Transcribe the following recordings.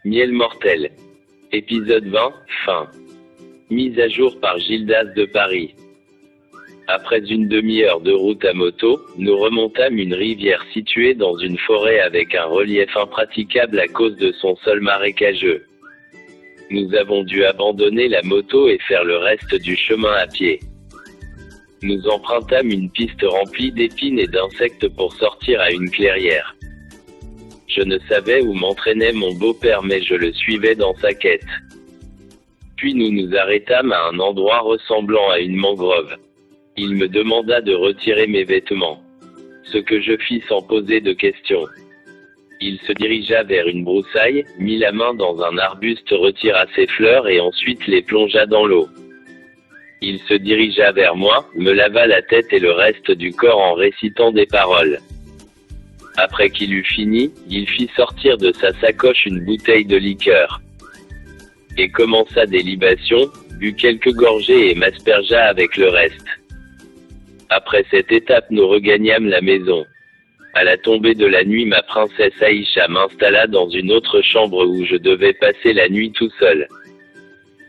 Miel mortel. Épisode 20, fin. Mise à jour par Gildas de Paris. Après une demi-heure de route à moto, nous remontâmes une rivière située dans une forêt avec un relief impraticable à cause de son sol marécageux. Nous avons dû abandonner la moto et faire le reste du chemin à pied. Nous empruntâmes une piste remplie d'épines et d'insectes pour sortir à une clairière. Je ne savais où m'entraînait mon beau-père, mais je le suivais dans sa quête. Puis nous nous arrêtâmes à un endroit ressemblant à une mangrove. Il me demanda de retirer mes vêtements. Ce que je fis sans poser de questions. Il se dirigea vers une broussaille, mit la main dans un arbuste, retira ses fleurs et ensuite les plongea dans l'eau. Il se dirigea vers moi, me lava la tête et le reste du corps en récitant des paroles. Après qu'il eut fini, il fit sortir de sa sacoche une bouteille de liqueur. Et commença des libations, but quelques gorgées et m'aspergea avec le reste. Après cette étape, nous regagnâmes la maison. À la tombée de la nuit, ma princesse Aïcha m'installa dans une autre chambre où je devais passer la nuit tout seul.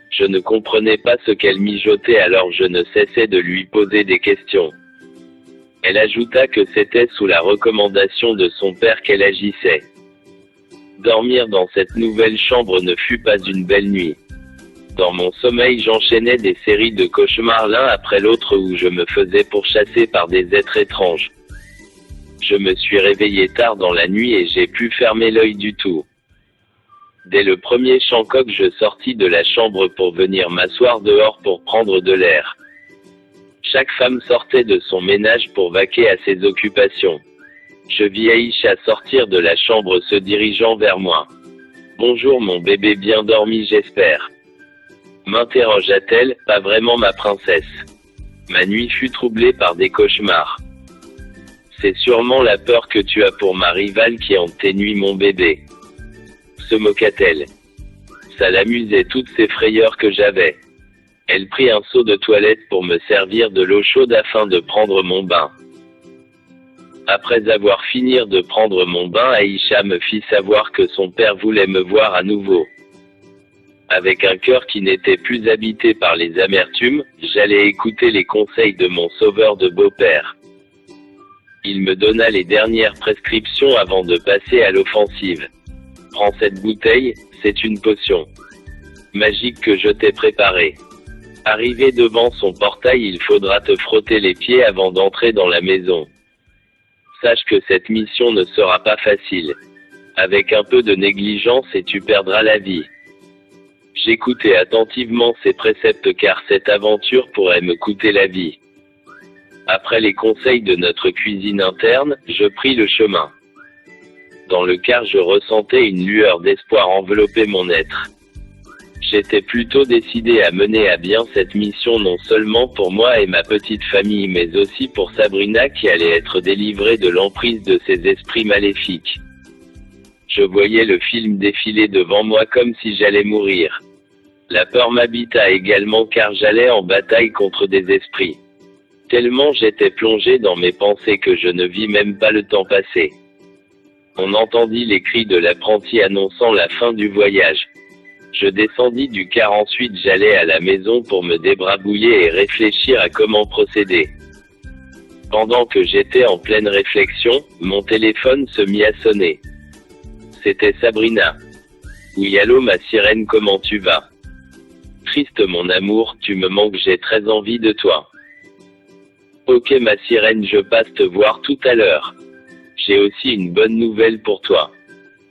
Je ne comprenais pas ce qu'elle mijotait, alors je ne cessais de lui poser des questions. Elle ajouta que c'était sous la recommandation de son père qu'elle agissait. Dormir dans cette nouvelle chambre ne fut pas une belle nuit. Dans mon sommeil, j'enchaînais des séries de cauchemars l'un après l'autre où je me faisais pourchasser par des êtres étranges. Je me suis réveillé tard dans la nuit et j'ai pu fermer l'œil du tout. Dès le premier chant-coq, je sortis de la chambre pour venir m'asseoir dehors pour prendre de l'air. Chaque femme sortait de son ménage pour vaquer à ses occupations. Je vis Aïcha sortir de la chambre se dirigeant vers moi. « Bonjour mon bébé, bien dormi j'espère ?» m'interrogea-t-elle, pas vraiment ma princesse. Ma nuit fut troublée par des cauchemars. C'est sûrement la peur que tu as pour ma rivale qui hante tes nuits mon bébé. Se moqua-t-elle. Ça l'amusait toutes ces frayeurs que j'avais. Elle prit un seau de toilette pour me servir de l'eau chaude afin de prendre mon bain. Après avoir fini de prendre mon bain, Aïcha me fit savoir que son père voulait me voir à nouveau. Avec un cœur qui n'était plus habité par les amertumes, j'allais écouter les conseils de mon sauveur de beau-père. Il me donna les dernières prescriptions avant de passer à l'offensive. Prends cette bouteille, c'est une potion magique que je t'ai préparée. Arrivé devant son portail, il faudra te frotter les pieds avant d'entrer dans la maison. Sache que cette mission ne sera pas facile. Avec un peu de négligence et tu perdras la vie. J'écoutais attentivement ses préceptes car cette aventure pourrait me coûter la vie. Après les conseils de notre cuisine interne, je pris le chemin. Dans le car, je ressentais une lueur d'espoir envelopper mon être. J'étais plutôt décidé à mener à bien cette mission non seulement pour moi et ma petite famille mais aussi pour Sabrina qui allait être délivrée de l'emprise de ces esprits maléfiques. Je voyais le film défiler devant moi comme si j'allais mourir. La peur m'habita également car j'allais en bataille contre des esprits. Tellement j'étais plongé dans mes pensées que je ne vis même pas le temps passer. On entendit les cris de l'apprenti annonçant la fin du voyage. Je descendis du car, ensuite j'allais à la maison pour me débrabouiller et réfléchir à comment procéder. Pendant que j'étais en pleine réflexion, mon téléphone se mit à sonner. C'était Sabrina. Oui, allô ma sirène, comment tu vas? Triste mon amour, tu me manques, j'ai très envie de toi. Ok ma sirène, je passe te voir tout à l'heure. J'ai aussi une bonne nouvelle pour toi.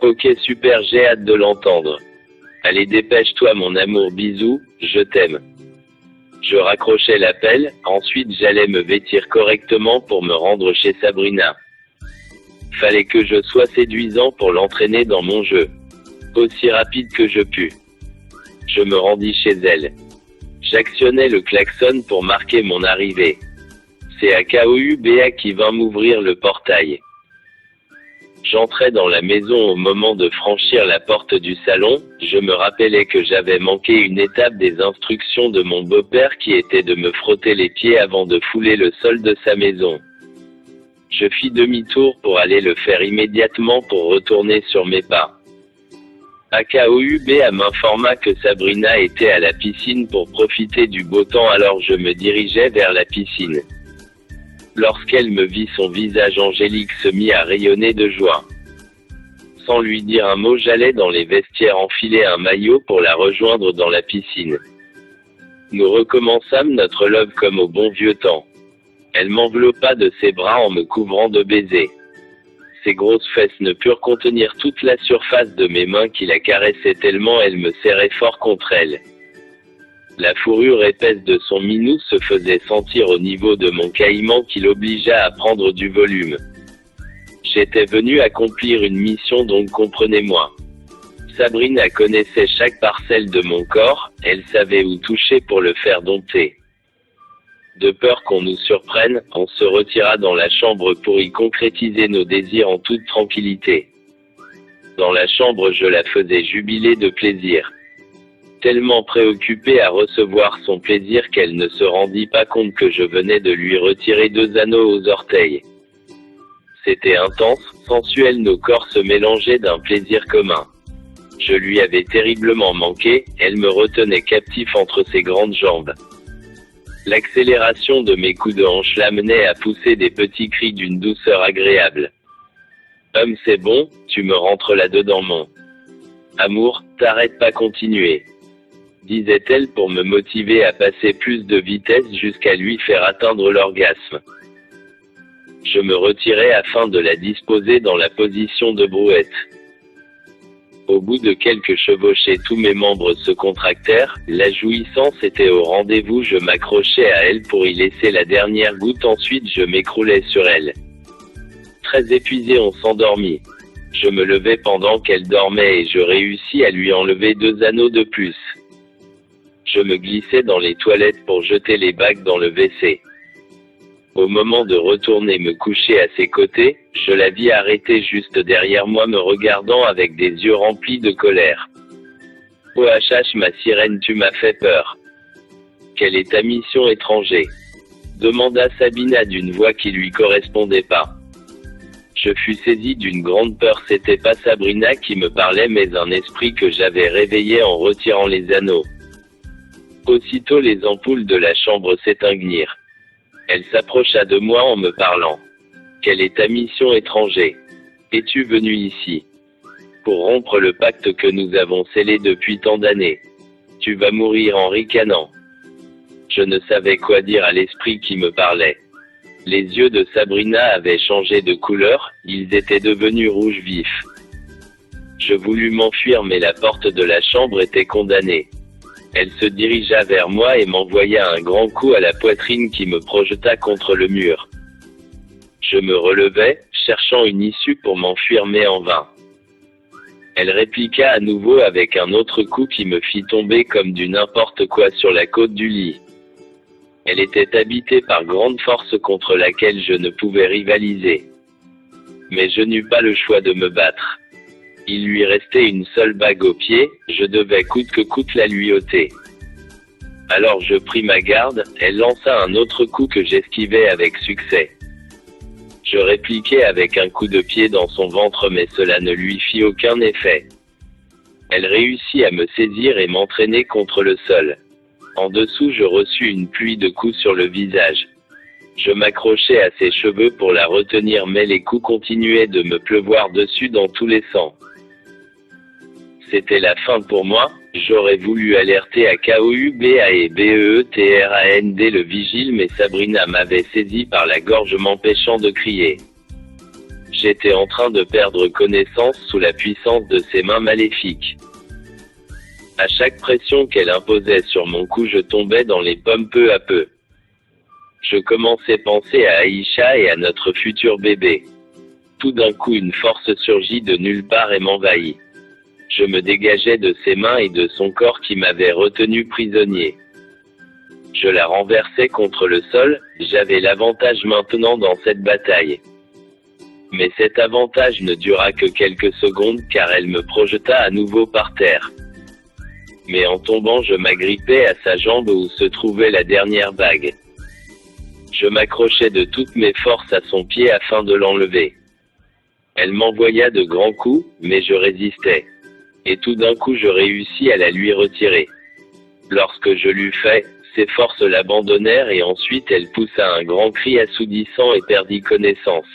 Ok super, j'ai hâte de l'entendre. Allez dépêche-toi mon amour, bisous, je t'aime. Je raccrochais l'appel, ensuite j'allais me vêtir correctement pour me rendre chez Sabrina. Fallait que je sois séduisant pour l'entraîner dans mon jeu. Aussi rapide que je pus. Je me rendis chez elle. J'actionnais le klaxon pour marquer mon arrivée. C'est Akouba qui vint m'ouvrir le portail. J'entrais dans la maison au moment de franchir la porte du salon, je me rappelais que j'avais manqué une étape des instructions de mon beau-père qui était de me frotter les pieds avant de fouler le sol de sa maison. Je fis demi-tour pour aller le faire immédiatement pour retourner sur mes pas. AKOUBA m'informa que Sabrina était à la piscine pour profiter du beau temps, alors je me dirigeais vers la piscine. Lorsqu'elle me vit, son visage angélique se mit à rayonner de joie. Sans lui dire un mot, j'allais dans les vestiaires enfiler un maillot pour la rejoindre dans la piscine. Nous recommençâmes notre love comme au bon vieux temps. Elle m'enveloppa de ses bras en me couvrant de baisers. Ses grosses fesses ne purent contenir toute la surface de mes mains qui la caressaient tellement elle me serrait fort contre elle. La fourrure épaisse de son minou se faisait sentir au niveau de mon caïman qui l'obligea à prendre du volume. J'étais venu accomplir une mission, donc comprenez-moi. Sabrina connaissait chaque parcelle de mon corps, elle savait où toucher pour le faire dompter. De peur qu'on nous surprenne, on se retira dans la chambre pour y concrétiser nos désirs en toute tranquillité. Dans la chambre, je la faisais jubiler de plaisir. Tellement préoccupée à recevoir son plaisir qu'elle ne se rendit pas compte que je venais de lui retirer 2 anneaux aux orteils. C'était intense, sensuel, nos corps se mélangeaient d'un plaisir commun. Je lui avais terriblement manqué, elle me retenait captif entre ses grandes jambes. L'accélération de mes coups de hanche l'amenait à pousser des petits cris d'une douceur agréable. « Homme, c'est bon, tu me rentres là-dedans mon amour, t'arrêtes pas, continuer », disait-elle pour me motiver à passer plus de vitesse jusqu'à lui faire atteindre l'orgasme. Je me retirais afin de la disposer dans la position de brouette. Au bout de quelques chevauchées, tous mes membres se contractèrent, la jouissance était au rendez-vous, je m'accrochais à elle pour y laisser la dernière goutte, ensuite je m'écroulais sur elle. Très épuisé, on s'endormit. Je me levai pendant qu'elle dormait et je réussis à lui enlever 2 anneaux de plus. Je me glissais dans les toilettes pour jeter les bagues dans le WC. Au moment de retourner me coucher à ses côtés, je la vis arrêtée juste derrière moi me regardant avec des yeux remplis de colère. « OHH ma sirène, tu m'as fait peur. Quelle est ta mission, étranger ?» demanda Sabina d'une voix qui lui correspondait pas. Je fus saisi d'une grande peur, c'était pas Sabrina qui me parlait mais un esprit que j'avais réveillé en retirant les anneaux. Aussitôt les ampoules de la chambre s'éteignirent. Elle s'approcha de moi en me parlant. « Quelle est ta mission, étranger ? Es-tu venu ici pour rompre le pacte que nous avons scellé depuis tant d'années? Tu vas mourir en ricanant. » Je ne savais quoi dire à l'esprit qui me parlait. Les yeux de Sabrina avaient changé de couleur, ils étaient devenus rouge vif. Je voulus m'enfuir mais la porte de la chambre était condamnée. Elle se dirigea vers moi et m'envoya un grand coup à la poitrine qui me projeta contre le mur. Je me relevai, cherchant une issue pour m'enfuir mais en vain. Elle répliqua à nouveau avec un autre coup qui me fit tomber comme du n'importe quoi sur la côte du lit. Elle était habitée par grande force contre laquelle je ne pouvais rivaliser. Mais je n'eus pas le choix de me battre. Il lui restait une seule bague au pied, je devais coûte que coûte la lui ôter. Alors je pris ma garde, elle lança un autre coup que j'esquivai avec succès. Je répliquai avec un coup de pied dans son ventre mais cela ne lui fit aucun effet. Elle réussit à me saisir et m'entraîner contre le sol. En dessous je reçus une pluie de coups sur le visage. Je m'accrochais à ses cheveux pour la retenir mais les coups continuaient de me pleuvoir dessus dans tous les sens. C'était la fin pour moi, j'aurais voulu alerter à KOUBA et BEETRAND le vigile mais Sabrina m'avait saisi par la gorge m'empêchant de crier. J'étais en train de perdre connaissance sous la puissance de ses mains maléfiques. À chaque pression qu'elle imposait sur mon cou je tombais dans les pommes peu à peu. Je commençais à penser à Aïcha et à notre futur bébé. Tout d'un coup une force surgit de nulle part et m'envahit. Je me dégageais de ses mains et de son corps qui m'avaient retenu prisonnier. Je la renversais contre le sol, j'avais l'avantage maintenant dans cette bataille. Mais cet avantage ne dura que quelques secondes car elle me projeta à nouveau par terre. Mais en tombant je m'agrippais à sa jambe où se trouvait la dernière bague. Je m'accrochais de toutes mes forces à son pied afin de l'enlever. Elle m'envoya de grands coups, mais je résistais. Et tout d'un coup je réussis à la lui retirer. Lorsque je l'eus fait, ses forces l'abandonnèrent et ensuite elle poussa un grand cri assourdissant et perdit connaissance.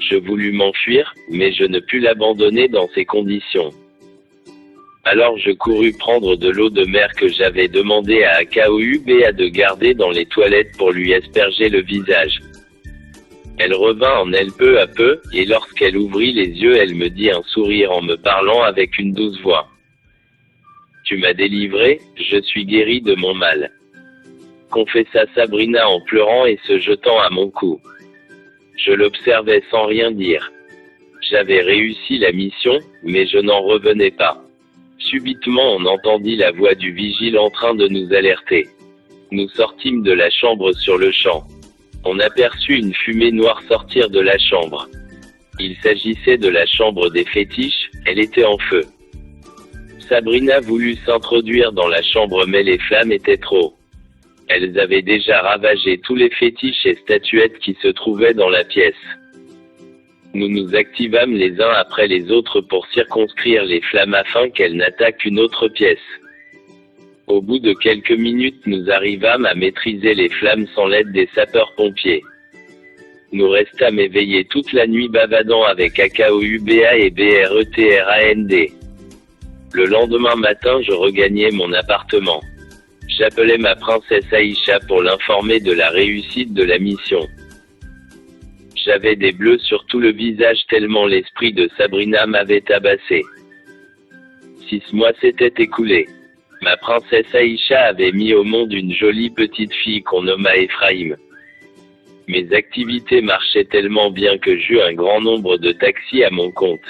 Je voulus m'enfuir, mais je ne pus l'abandonner dans ces conditions. Alors je courus prendre de l'eau de mer que j'avais demandé à Akaouba de garder dans les toilettes pour lui asperger le visage. Elle revint en elle peu à peu, et lorsqu'elle ouvrit les yeux elle me dit un sourire en me parlant avec une douce voix. Tu m'as délivré, je suis guéri de mon mal. Confessa Sabrina en pleurant et se jetant à mon cou. Je l'observais sans rien dire. J'avais réussi la mission, mais je n'en revenais pas. Subitement on entendit la voix du vigile en train de nous alerter. Nous sortîmes de la chambre sur le champ. On aperçut une fumée noire sortir de la chambre. Il s'agissait de la chambre des fétiches, elle était en feu. Sabrina voulut s'introduire dans la chambre mais les flammes étaient trop. Elles avaient déjà ravagé tous les fétiches et statuettes qui se trouvaient dans la pièce. Nous nous activâmes les uns après les autres pour circonscrire les flammes afin qu'elles n'attaquent une autre pièce. Au bout de quelques minutes nous arrivâmes à maîtriser les flammes sans l'aide des sapeurs-pompiers. Nous restâmes éveillés toute la nuit bavardant avec Akaouba et Bretrand. Le lendemain matin je regagnai mon appartement. J'appelai ma princesse Aïcha pour l'informer de la réussite de la mission. J'avais des bleus sur tout le visage tellement l'esprit de Sabrina m'avait tabassé. 6 mois s'étaient écoulés. Ma princesse Aïcha avait mis au monde une jolie petite fille qu'on nomma Ephraïm. Mes activités marchaient tellement bien que j'eus un grand nombre de taxis à mon compte.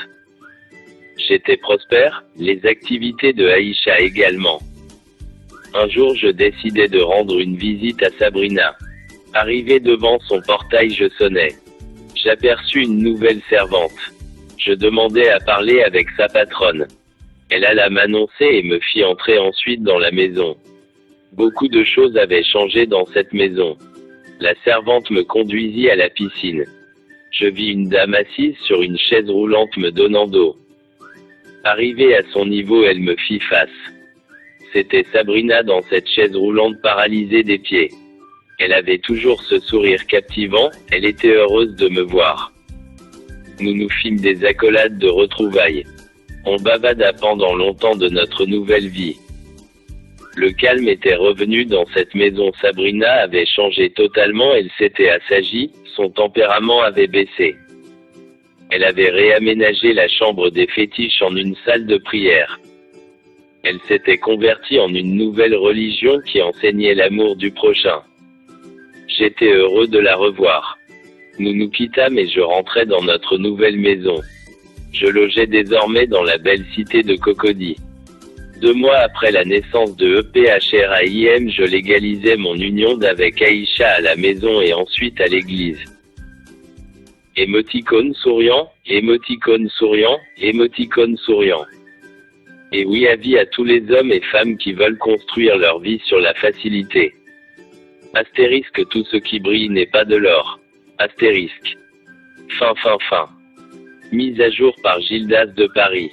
J'étais prospère, les activités de Aïcha également. Un jour je décidai de rendre une visite à Sabrina. Arrivé devant son portail je sonnai. J'aperçus une nouvelle servante. Je demandai à parler avec sa patronne. Elle alla m'annoncer et me fit entrer ensuite dans la maison. Beaucoup de choses avaient changé dans cette maison. La servante me conduisit à la piscine. Je vis une dame assise sur une chaise roulante me donnant d'eau. Arrivée à son niveau, elle me fit face. C'était Sabrina dans cette chaise roulante paralysée des pieds. Elle avait toujours ce sourire captivant, elle était heureuse de me voir. Nous nous fîmes des accolades de retrouvailles. On bavada pendant longtemps de notre nouvelle vie. Le calme était revenu dans cette maison. Sabrina avait changé totalement, elle s'était assagie, son tempérament avait baissé. Elle avait réaménagé la chambre des fétiches en une salle de prière. Elle s'était convertie en une nouvelle religion qui enseignait l'amour du prochain. J'étais heureux de la revoir. Nous nous quittâmes et je rentrai dans notre nouvelle maison. Je logeais désormais dans la belle cité de Cocody. 2 mois après la naissance de Ephraim, je légalisais mon union avec Aïcha à la maison et ensuite à l'église. Émoticône souriant, émoticône souriant, émoticône souriant. Et oui, avis à tous les hommes et femmes qui veulent construire leur vie sur la facilité. Astérisque, tout ce qui brille n'est pas de l'or. Astérisque. Fin. Mise à jour par Gildas de Paris.